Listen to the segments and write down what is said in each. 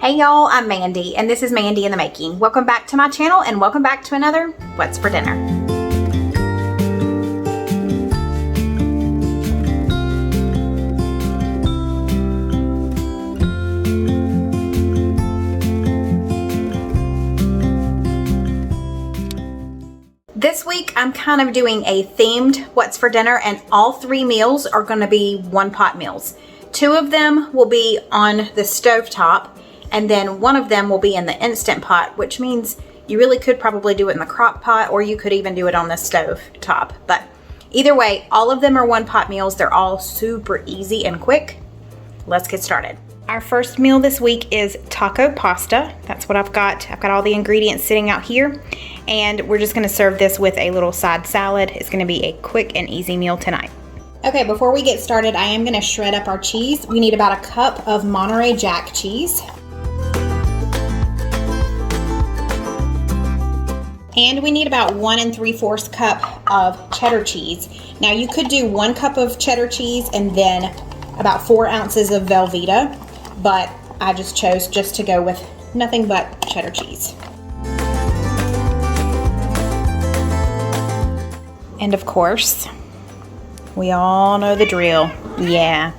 Hey y'all, I'm Mandy, and this is Mandy in the Making. Welcome back to my channel, and welcome back to another What's for Dinner. This week, I'm kind of doing a themed What's for Dinner, and all three meals are going to be one-pot meals. Two of them will be on the stovetop, and then one of them will be in the Instant Pot, which means you really could probably do it in the crock pot, or you could even do it on the stove top. But either way, all of them are one-pot meals. They're all super easy and quick. Let's get started. Our first meal this week is taco pasta. That's what I've got. I've got all the ingredients sitting out here, and we're just gonna serve this with a little side salad. It's gonna be a quick and easy meal tonight. Okay, before we get started, I am gonna shred up our cheese. We need about a cup of Monterey Jack cheese. And we need about 1 3/4 cup of cheddar cheese. Now you could do 1 cup of cheddar cheese and then about 4 ounces of Velveeta, but I just chose to go with nothing but cheddar cheese. And of course, we all know the drill. Yeah.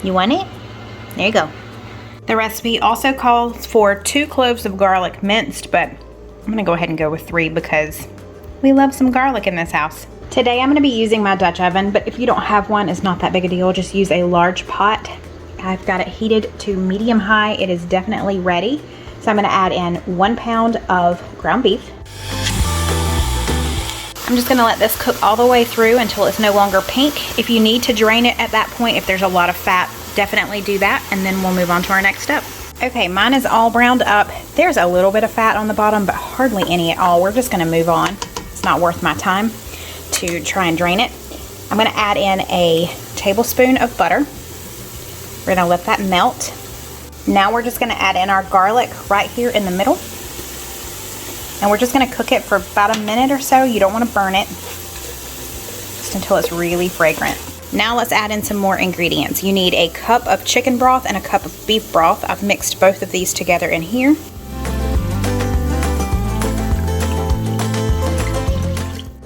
You want it? There you go. The recipe also calls for 2 cloves of garlic minced, but I'm gonna go ahead and go with 3 because we love some garlic in this house. Today I'm gonna be using my Dutch oven, but if you don't have one, it's not that big a deal. Just use a large pot. I've got it heated to medium high. It is definitely ready. So I'm gonna add in 1 pound of ground beef. I'm just gonna let this cook all the way through until it's no longer pink. If you need to drain it at that point, if there's a lot of fat, definitely do that, and then we'll move on to our next step. Okay, mine is all browned up. There's a little bit of fat on the bottom, but hardly any at all. We're just gonna move on. It's not worth my time to try and drain it. I'm gonna add in a tablespoon of butter. We're gonna let that melt. Now we're just gonna add in our garlic right here in the middle. And we're just gonna cook it for about a minute or so. You don't wanna burn it, just until it's really fragrant. Now let's add in some more ingredients. You need a cup of chicken broth and a cup of beef broth. I've mixed both of these together in here.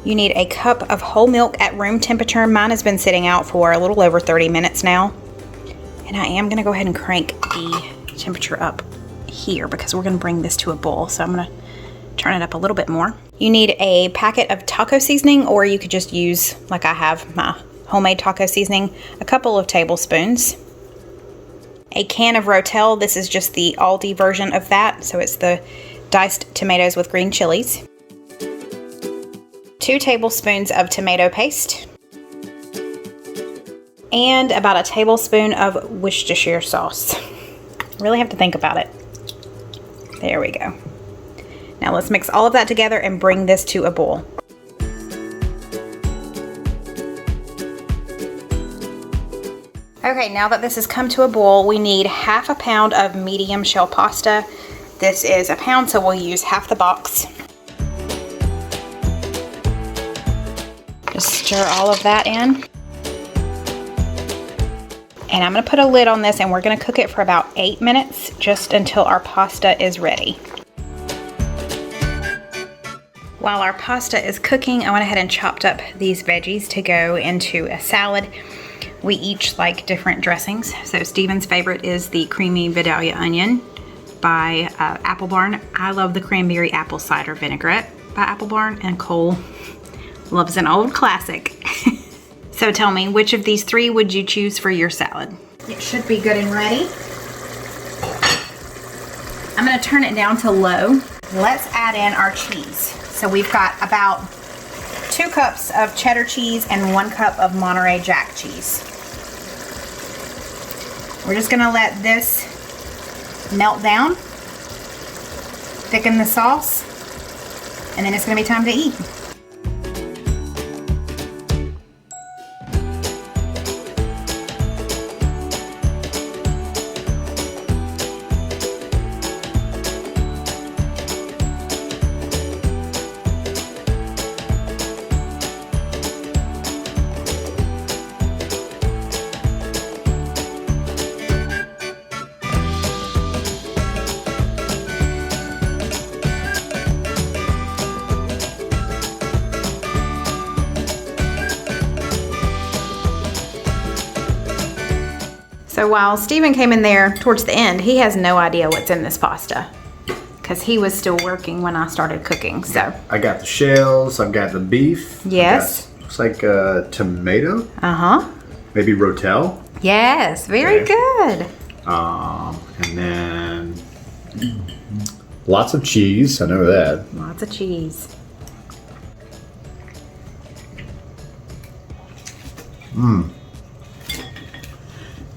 You need a cup of whole milk at room temperature. Mine has been sitting out for a little over 30 minutes now. And I am gonna go ahead and crank the temperature up here because we're gonna bring this to a boil. So I'm gonna turn it up a little bit more. You need a packet of taco seasoning, or you could just use, like I have, my homemade taco seasoning, a couple of tablespoons. A can of Rotel. This is just the Aldi version of that, so it's the diced tomatoes with green chilies. 2 tablespoons of tomato paste. And about a tablespoon of Worcestershire sauce. Really have to think about it. There we go. Now let's mix all of that together and bring this to a boil. Okay, now that this has come to a boil, we need 1/2 pound of medium shell pasta. This is a pound, so we'll use half the box. Just stir all of that in. And I'm gonna put a lid on this, and we're gonna cook it for about 8 minutes, just until our pasta is ready. While our pasta is cooking, I went ahead and chopped up these veggies to go into a salad. We each like different dressings. So Stephen's favorite is the creamy Vidalia onion by Apple Barn. I love the cranberry apple cider vinaigrette by Apple Barn, and Cole loves an old classic. So tell me, which of these 3 would you choose for your salad? It should be good and ready. I'm gonna turn it down to low. Let's add in our cheese. So we've got about 2 cups of cheddar cheese and 1 cup of Monterey Jack cheese. We're just gonna let this melt down, thicken the sauce, and then it's gonna be time to eat. So while Steven came in there towards the end, he has no idea what's in this pasta because he was still working when I started cooking. So I got the shells. I've got the beef. Yes. Looks like tomato. Uh-huh. Maybe rotel. Yes, very good. And then lots of cheese. I know that. Lots of cheese.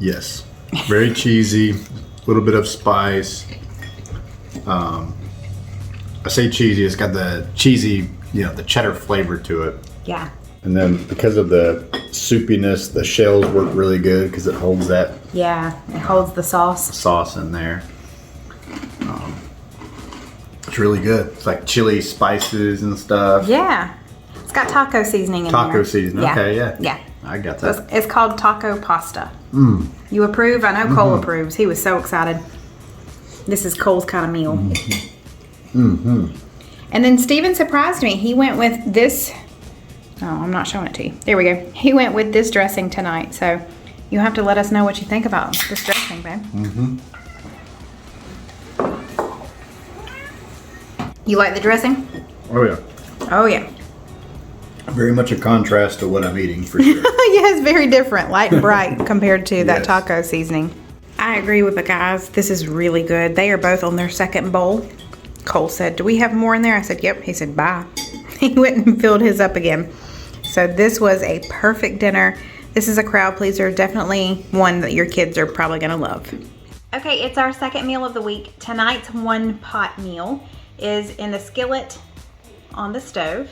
Yes. Very cheesy. A little bit of spice. I say cheesy. It's got the cheesy, the cheddar flavor to it. Yeah. And then because of the soupiness, the shells work really good because it holds that. Yeah, it holds the sauce In there. It's really good. It's like chili spices and stuff. Yeah. It's got taco seasoning in there. Taco seasoning. Yeah. Okay, yeah. Yeah. I got So that. it's called taco pasta. You approve? I know Cole approves. He was so excited. This is Cole's kind of meal. And then Steven surprised me. He went with this. Oh, I'm not showing it to you. There we go. He went with this dressing tonight. So you have to let us know what you think about this dressing, babe. You like the dressing? Oh, yeah. Oh, yeah. Very much a contrast to what I'm eating, for sure. Yeah, it's very different, light and bright compared to that Yes. taco seasoning. I agree with the guys. This is really good. They are both on their second bowl. Cole said, "Do we have more in there?" I said, "Yep." He said, "Bye." He went and filled his up again. So this was a perfect dinner. This is a crowd pleaser. Definitely one that your kids are probably going to love. Okay, it's our second meal of the week. Tonight's one pot meal is in the skillet on the stove.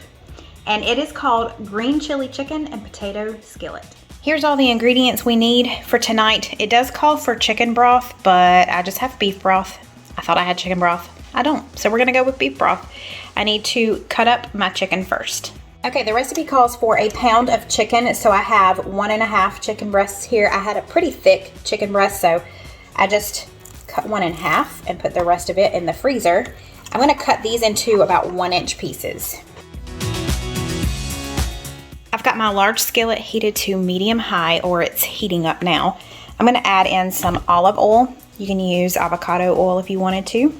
And it is called green chili chicken and potato skillet. Here's all the ingredients we need for tonight. It does call for chicken broth, but I just have beef broth. I thought I had chicken broth. I don't, so we're gonna go with beef broth. I need to cut up my chicken first. Okay, the recipe calls for a pound of chicken, so I have 1.5 chicken breasts here. I had a pretty thick chicken breast, so I just cut one in half and put the rest of it in the freezer. I'm gonna cut these into about 1-inch pieces. I've got my large skillet heated to medium high, or it's heating up now. I'm gonna add in some olive oil. You can use avocado oil if you wanted to.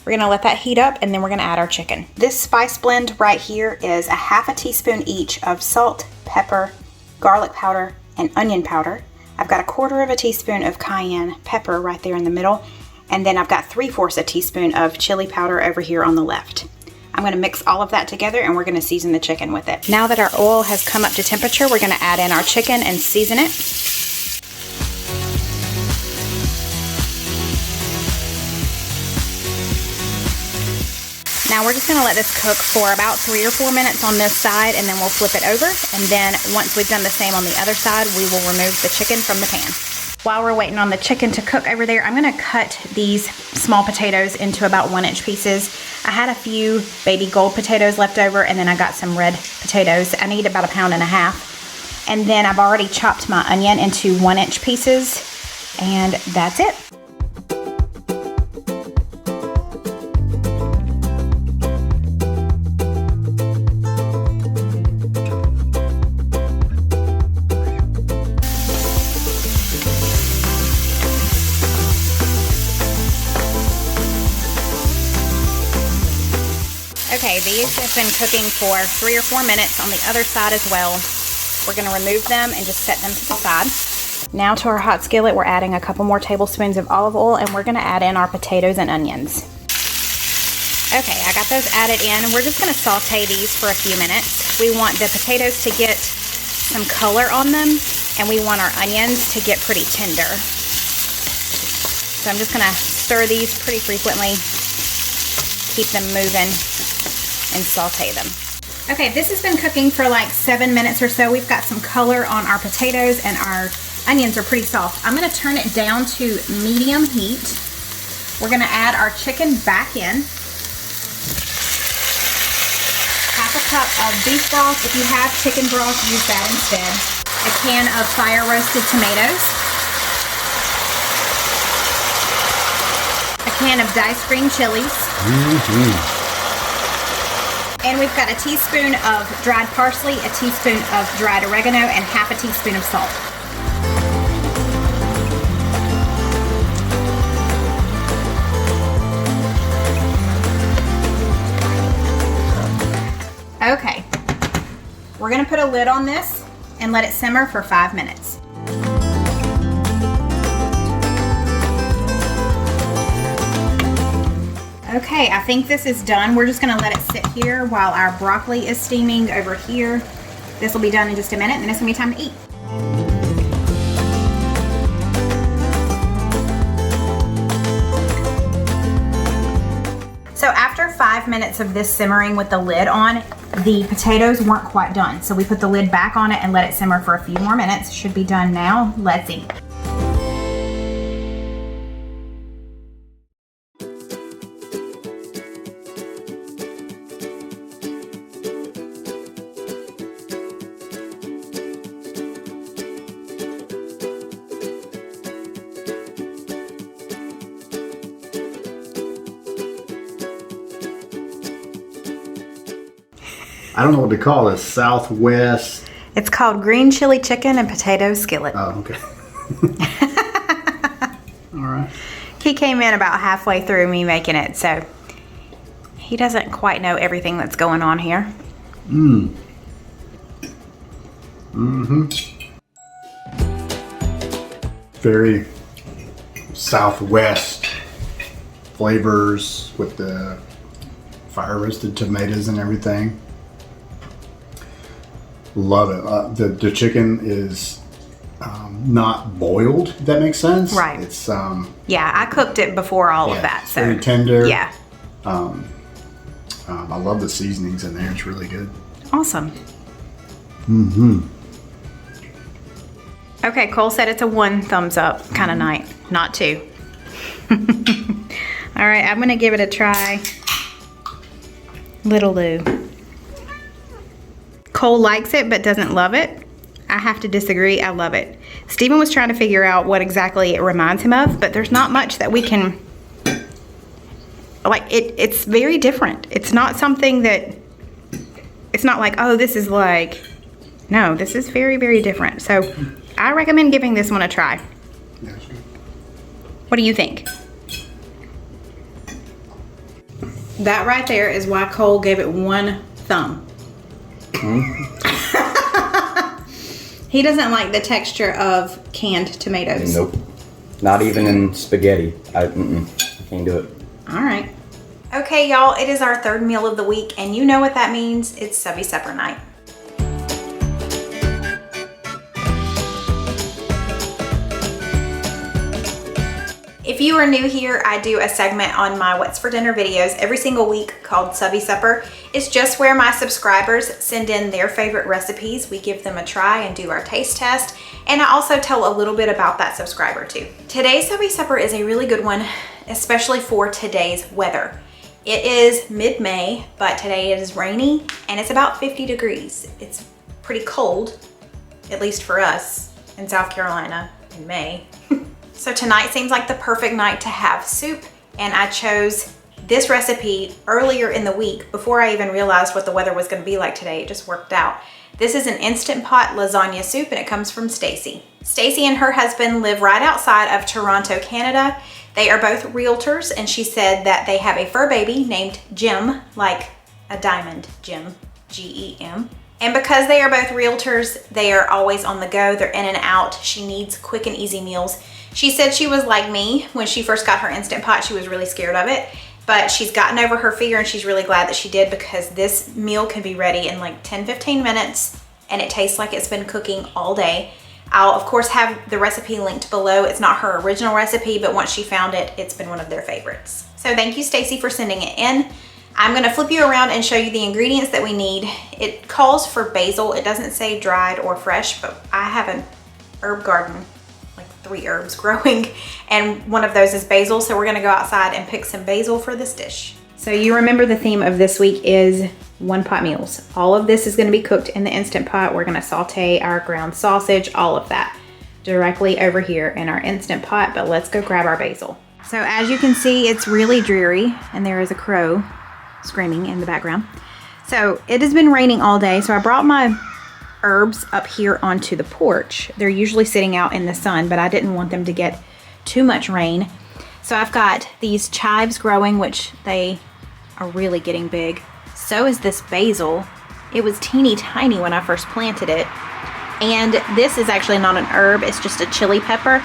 We're gonna let that heat up and then we're gonna add our chicken. This spice blend right here is 1/2 teaspoon each of salt, pepper, garlic powder, and onion powder. I've got 1/4 teaspoon of cayenne pepper right there in the middle. And then I've got 3/4 teaspoon of chili powder over here on the left. I'm gonna mix all of that together and we're gonna season the chicken with it. Now that our oil has come up to temperature, we're gonna add in our chicken and season it. Now we're just gonna let this cook for about 3 or 4 minutes on this side, and then we'll flip it over. And then once we've done the same on the other side, we will remove the chicken from the pan. While we're waiting on the chicken to cook over there, I'm gonna cut these small potatoes into about 1-inch pieces. I had a few baby gold potatoes left over, and then I got some red potatoes. I need about 1.5 pounds. And then I've already chopped my onion into 1-inch pieces, and that's it. Okay, these have been cooking for 3 or 4 minutes on the other side as well. We're gonna remove them and just set them to the side. Now to our hot skillet, we're adding a couple more tablespoons of olive oil, and we're gonna add in our potatoes and onions. Okay, I got those added in, and we're just gonna saute these for a few minutes. We want the potatoes to get some color on them, and we want our onions to get pretty tender. So I'm just gonna stir these pretty frequently, keep them moving, and saute them. Okay, this has been cooking for like 7 minutes or so. We've got some color on our potatoes and our onions are pretty soft. I'm gonna turn it down to medium heat. We're gonna add our chicken back in. 1/2 cup of beef broth. If you have chicken broth, use that instead. A can of fire roasted tomatoes. A can of diced green chilies. And we've got a teaspoon of dried parsley, a teaspoon of dried oregano, and 1/2 teaspoon of salt. We're gonna put a lid on this and let it simmer for 5 minutes. Okay, I think this is done. We're just gonna let it sit here while our broccoli is steaming over here. This will be done in just a minute, and then it's gonna be time to eat. So after 5 minutes of this simmering with the lid on, the potatoes weren't quite done. So we put the lid back on it and let it simmer for a few more minutes. Should be done now. Let's eat. I don't know what to call this. Southwest. It's called green chili chicken and potato skillet. Oh, okay. All right. He came in about halfway through me making it, so he doesn't quite know everything that's going on here. Very Southwest flavors with the fire roasted tomatoes and everything. Love it. The chicken is not boiled, if that makes sense. Right. It's yeah, I cooked it before all of that. So very tender. Yeah. I love the seasonings in there. It's really good. Awesome. Okay, Cole said it's a 1 thumbs up kind of night, not 2. All right, I'm gonna give it a try. Little Lou. Cole likes it but doesn't love it. I have to disagree. I love it. Stephen was trying to figure out what exactly it reminds him of, but there's not much that we can, like, it's very different. It's not something that, it's not like, oh, this is like, no, this is very, very different. So I recommend giving this one a try. Yes. What do you think? That right there is why Cole gave it 1 thumb. He doesn't like the texture of canned tomatoes. Nope. Not even in spaghetti. I can't do it. All right. Okay, y'all, it is our 3rd meal of the week, and you know what that means. It's Subbie supper night. If you are new here, I do a segment on my What's for Dinner videos every single week called Subbie Supper. It's just where my subscribers send in their favorite recipes. We give them a try and do our taste test. And I also tell a little bit about that subscriber too. Today's Subbie Supper is a really good one, especially for today's weather. It is mid-May, but today it is rainy and it's about 50 degrees. It's pretty cold, at least for us in South Carolina in May. So tonight seems like the perfect night to have soup, and I chose this recipe earlier in the week before I even realized what the weather was going to be like today. It just worked out. This is an Instant Pot lasagna soup, and it comes from Stacy. Stacy and her husband live right outside of Toronto, Canada. They are both realtors, and she said that they have a fur baby named Gem, like a diamond gem, G-E-M. And because they are both realtors, they are always on the go. They're in and out. She needs quick and easy meals. She said she was like me. When she first got her Instant Pot, she was really scared of it. But she's gotten over her fear, and she's really glad that she did, because this meal can be ready in like 10-15 minutes, and it tastes like it's been cooking all day. I'll of course have the recipe linked below. It's not her original recipe, but once she found it, it's been one of their favorites. So thank you, Stacy, for sending it in. I'm gonna flip you around and show you the ingredients that we need. It calls for basil. It doesn't say dried or fresh, but I have an herb garden, like 3 herbs growing, and one of those is basil. So we're gonna go outside and pick some basil for this dish. So you remember the theme of this week is 1-pot meals. All of this is gonna be cooked in the Instant Pot. We're gonna saute our ground sausage, all of that, directly over here in our Instant Pot, but let's go grab our basil. So as you can see, it's really dreary, and there is a crow screaming in the background. So it has been raining all day, so I brought my herbs up here onto the porch. They're usually sitting out in the sun, but I didn't want them to get too much rain. So I've got these chives growing, which they are really getting big. So is this basil. It was teeny tiny when I first planted it. And this is actually not an herb, it's just a chili pepper.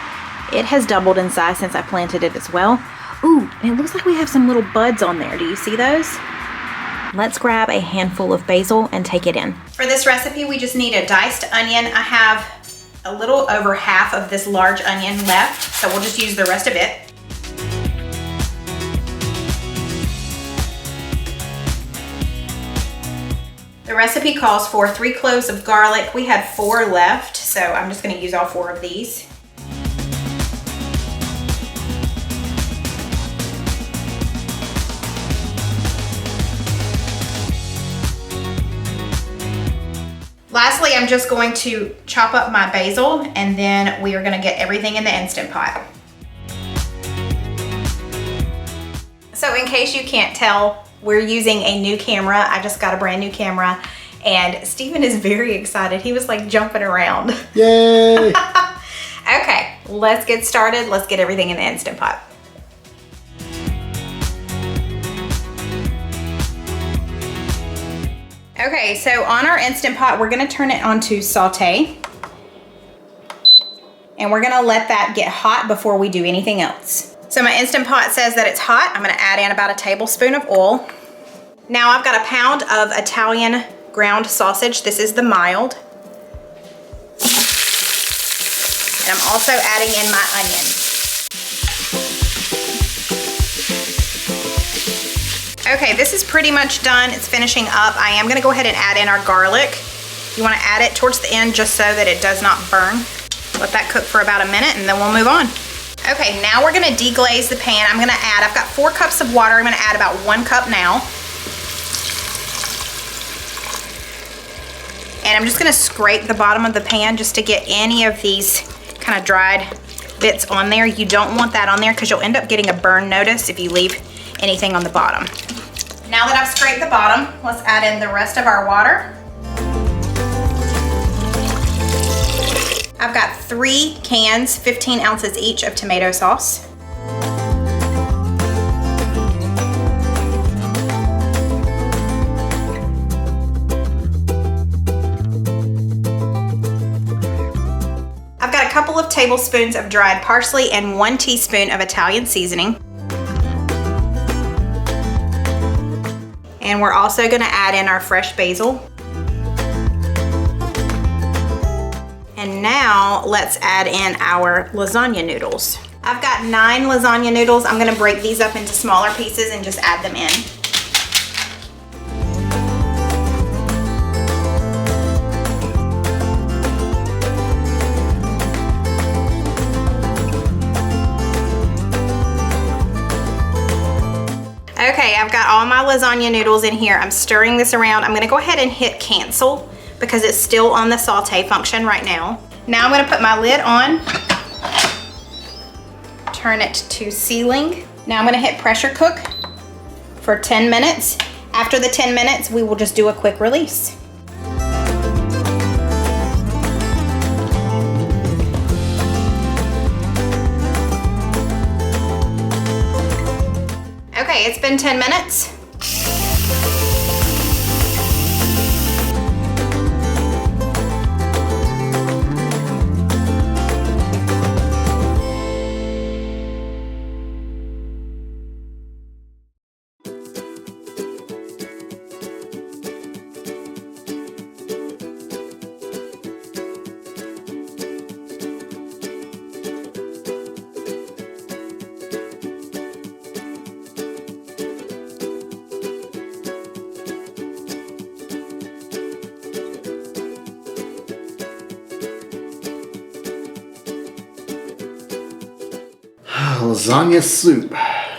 It has doubled in size since I planted it as well. Ooh, and it looks like we have some little buds on there. Do you see those? Let's grab a handful of basil and take it in. For this recipe, we just need a diced onion. I have a little over half of this large onion left, so we'll just use the rest of it. The recipe calls for 3 cloves of garlic. We had 4 left, so I'm just gonna use all 4 of these. Lastly, I'm just going to chop up my basil, and then we are gonna get everything in the Instant Pot. So in case you can't tell, we're using a new camera. I just got a brand new camera, and Stephen is very excited. He was like jumping around. Yay! Okay, let's get started. Let's get everything in the Instant Pot. Okay, so on our Instant Pot, we're gonna turn it on to saute. And we're gonna let that get hot before we do anything else. So my Instant Pot says that it's hot. I'm gonna add in about a tablespoon of oil. Now I've got a pound of Italian ground sausage. This is the mild. And I'm also adding in my onion. Okay, this is pretty much done. It's finishing up. I am gonna go ahead and add in our garlic. You wanna add it towards the end just so that it does not burn. Let that cook for about a minute and then we'll move on. Okay, now we're gonna deglaze the pan. I've got 4 cups of water. I'm gonna add about 1 cup now. And I'm just gonna scrape the bottom of the pan just to get any of these kind of dried bits on there. You don't want that on there because you'll end up getting a burn notice if you leave anything on the bottom. Now that I've scraped the bottom, let's add in the rest of our water. I've got 3 cans, 15 ounces each of tomato sauce. I've got a couple of tablespoons of dried parsley and 1 teaspoon of Italian seasoning. And we're also gonna add in our fresh basil. And now let's add in our lasagna noodles. I've got 9 lasagna noodles. I'm gonna break these up into smaller pieces and just add them in. Okay, I've got all my lasagna noodles in here. I'm stirring this around. I'm gonna go ahead and hit cancel because it's still on the saute function right now. Now I'm gonna put my lid on, turn it to sealing. Now I'm gonna hit pressure cook for 10 minutes. After the 10 minutes, we will just do a quick release. Okay, it's been 10 minutes. Lasagna soup.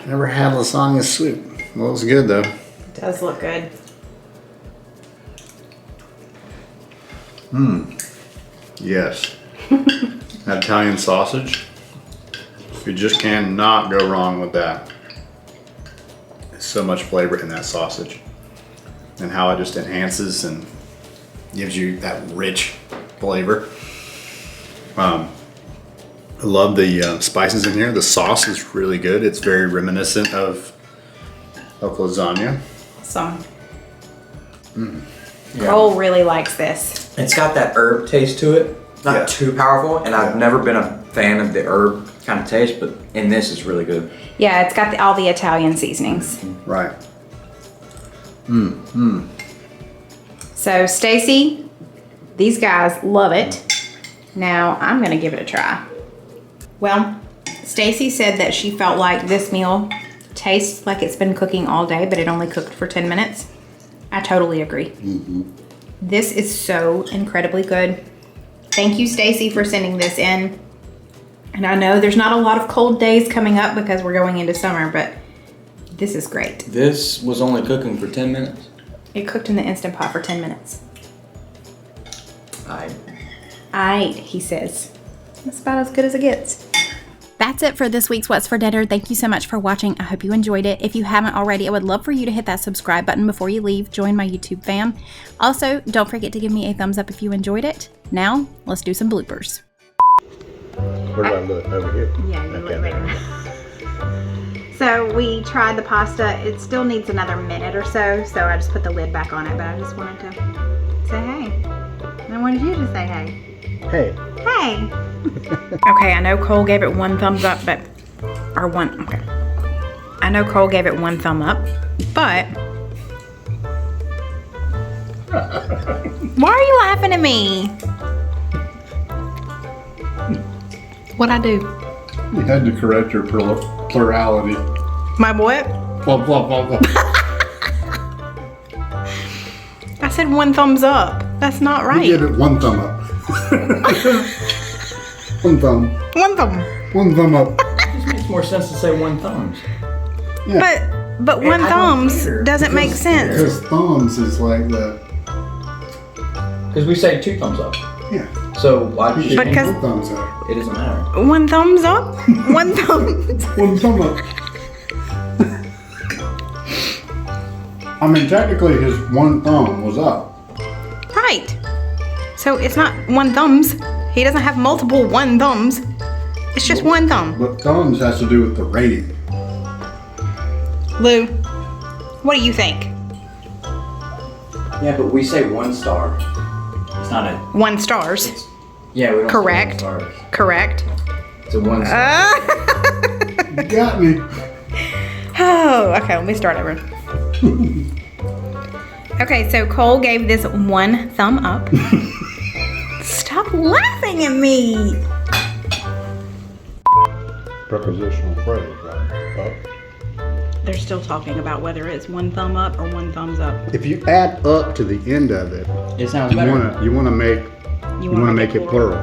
Never had lasagna soup. Well, it was good though. It does look good. Yes. That Italian sausage. You just cannot go wrong with that. There's so much flavor in that sausage. And how it just enhances and gives you that rich flavor. I love the spices in here. The sauce is really good. It's very reminiscent of lasagna. Awesome. Yeah. Cole really likes this. It's got that herb taste to it. Not Yeah. too powerful, and I've never been a fan of the herb kind of taste, but in this it's really good. Yeah, it's got all the Italian seasonings. Right. So Stacy, these guys love it. Now I'm gonna give it a try. Well, Stacy said that she felt like this meal tastes like it's been cooking all day, but it only cooked for 10 minutes. I totally agree. This is so incredibly good. Thank you, Stacy, for sending this in. And I know there's not a lot of cold days coming up because we're going into summer, but this is great. This was only cooking for 10 minutes. It cooked in the Instant Pot for 10 minutes. He says. That's about as good as it gets. That's it for this week's What's for Dinner. Thank you so much for watching. I hope you enjoyed it. If you haven't already, I would love for you to hit that subscribe button before you leave. Join my YouTube fam. Also, don't forget to give me a thumbs up if you enjoyed it. Now, let's do some bloopers. Where do I look? Over here? Yeah, you Okay, look there. So we tried the pasta. It still needs another minute or so, so I just put the lid back on it, but I just wanted to say hey. And I wanted you to say hey. Hey. Hey. Okay, I know Cole gave it one thumbs up, okay. I know Cole gave it one thumb up, but why are you laughing at me? What'd I do? You had to correct your plurality. My what? Blah, blah, blah, blah. I said one thumbs up. That's not right. You gave it one thumb up. One thumb. One thumb. One thumb up. It just makes more sense to say one thumbs. Yeah. But one I don't thumbs care. doesn't make sense. Because thumbs is like the... Because we say 2 thumbs up. Yeah. So why do you Because- One thumbs up. it doesn't matter. One thumbs up. One thumbs. One thumb up. I mean, technically his one thumb was up. Right. So it's not one thumbs. He doesn't have multiple one thumbs. It's just one thumb. But thumbs has to do with the rating. Lou, what do you think? Yeah, but we say 1 star. It's not a... 1 stars. Yeah, we don't Correct. say 1 stars. Correct. It's a 1 star. You got me. Oh, okay, let me start over. Okay, so Cole gave this 1 thumb up. Stop laughing at me. Prepositional phrase, right? Up. They're still talking about whether it's 1 thumb up or 1 thumbs up. If you add up to the end of it, It sounds you better. wanna make You wanna make it plural.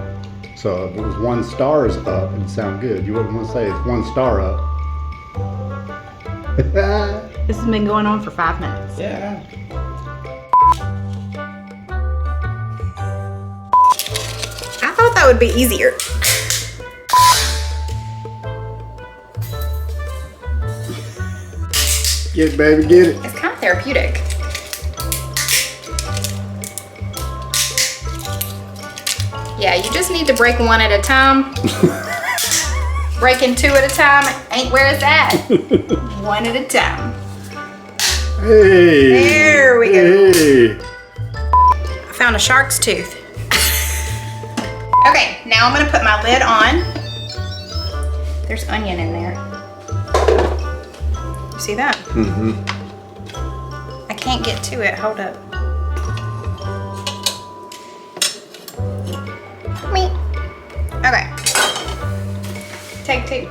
So if it was 1 star is up, it'd sound good. You wouldn't want to say it's 1 star up. This has been going on for 5 minutes. Yeah. I thought that would be easier. Get it, baby, get it. It's kind of therapeutic. Yeah, you just need to break 1 at a time. Breaking 2 at a time ain't where it's at. 1 at a time. Hey. There we go. Hey. I found a shark's tooth. Okay, now I'm gonna put my lid on. There's onion in there. You see that? Mm-hmm. I can't get to it. Hold up. Me. Okay. Take 2.